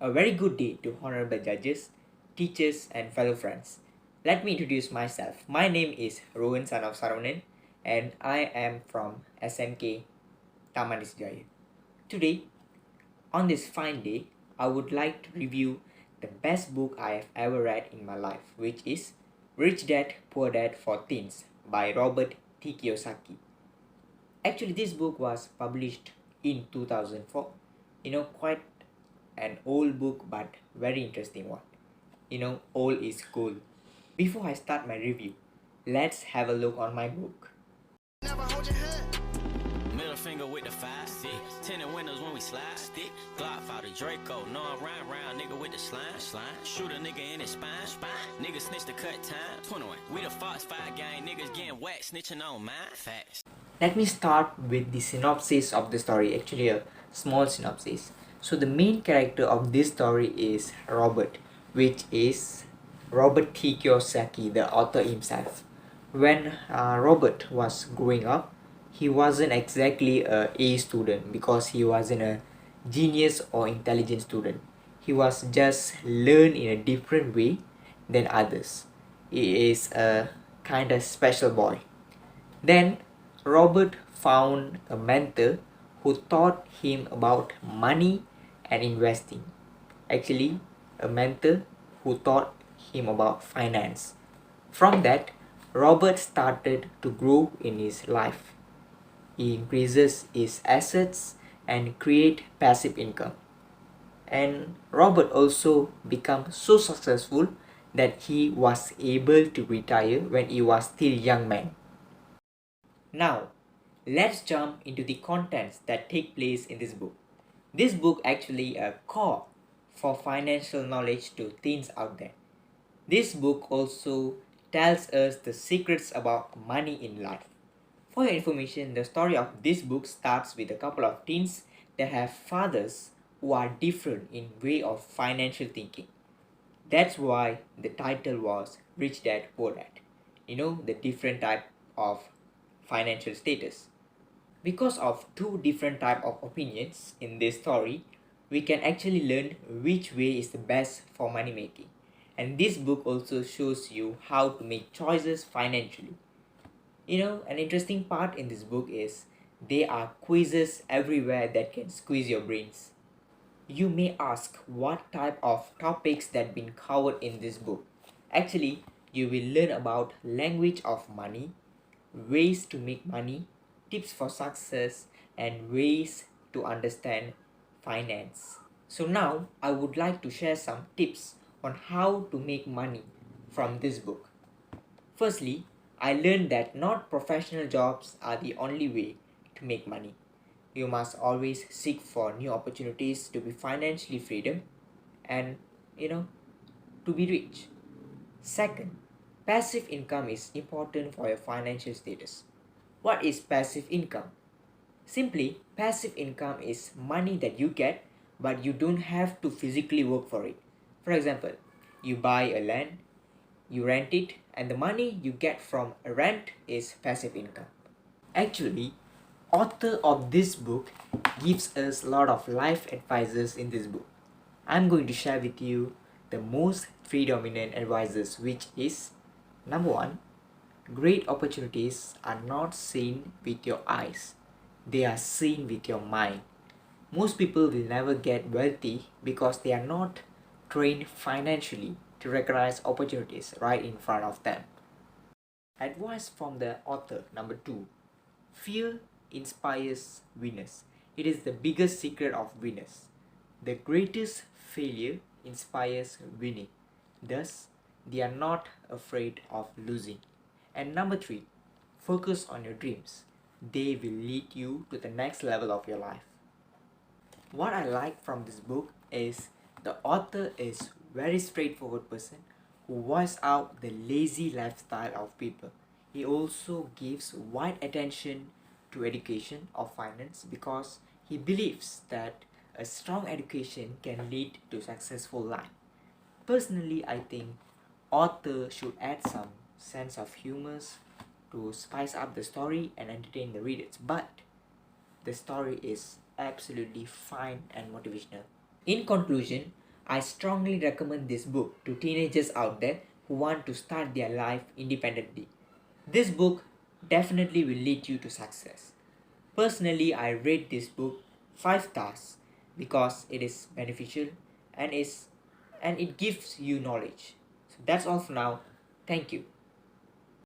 A very good day to honorable judges, teachers, and fellow friends. Let me introduce myself. My name is Rohan son of Saravanan, and I am from SMK Taman Jaya. Today, on this fine day, I would like to review the best book I have ever read in my life, which is Rich Dad Poor Dad for Teens by Robert T. Kiyosaki. Actually, this book was published in 2004. Quite an old book, but very interesting one. Old is cool. Before I start my review, let's have a look on my book. Never hold your head. Middle finger with the 5-6. Tinted windows when we slide. Stick. Glock out the Draco. No, I'm round nigga with the slime. Shoot a nigga in his spine. Nigga snitch to cut time. 21. We the Fox 5 gang. Niggas getting whacked. Snitching on mine. Facts. Let me start with the synopsis of the story. Actually, a small synopsis. So the main character of this story is Robert, which is Robert T. Kiyosaki, the author himself. When Robert was growing up, he wasn't exactly a A student because he wasn't a genius or intelligent student. He was just learned in a different way than others. He is a kind of special boy. Then Robert found a mentor who taught him about money and investing. Actually, a mentor who taught him about finance. From that, Robert started to grow in his life. He increases his assets and create passive income. And Robert also became so successful that he was able to retire when he was still young man. Now, let's jump into the contents that take place in this book. This book actually a core for financial knowledge to teens out there. This book also tells us the secrets about money in life. For your information, the story of this book starts with a couple of teens that have fathers who are different in way of financial thinking. That's why the title was Rich Dad Poor Dad. The different type of financial status. Because of two different type of opinions in this story, we can actually learn which way is the best for money making. And this book also shows you how to make choices financially. An interesting part in this book is there are quizzes everywhere that can squeeze your brains. You may ask what type of topics that been covered in this book. Actually, you will learn about language of money, ways to make money, tips for success, and ways to understand finance. So now I would like to share some tips on how to make money from this book. Firstly, I learned that not professional jobs are the only way to make money. You must always seek for new opportunities to be financially freedom and to be rich. Second, passive income is important for your financial status. What is passive income? Simply, passive income is money that you get but you don't have to physically work for it. For example, you buy a land, you rent it, and the money you get from a rent is passive income. Actually, author of this book gives us a lot of life advices in this book. I'm going to share with you the most three dominant advices, which is number one, great opportunities are not seen with your eyes, they are seen with your mind. Most people will never get wealthy because they are not trained financially to recognize opportunities right in front of them. Advice from the author number two, fear inspires winners. It is the biggest secret of winners. The greatest failure inspires winning. Thus, they are not afraid of losing. And number three, focus on your dreams. They will lead you to the next level of your life. What I like from this book is the author is very straightforward person who voice out the lazy lifestyle of people. He also gives wide attention to education of finance because he believes that a strong education can lead to successful life. Personally, I think author should add some sense of humor to spice up the story and entertain the readers, but the story is absolutely fine and motivational. In conclusion, I strongly recommend this book to teenagers out there who want to start their life independently. This book definitely will lead you to success. Personally, I rate this book 5 stars because it is beneficial and it gives you knowledge. So that's all for now. Thank you.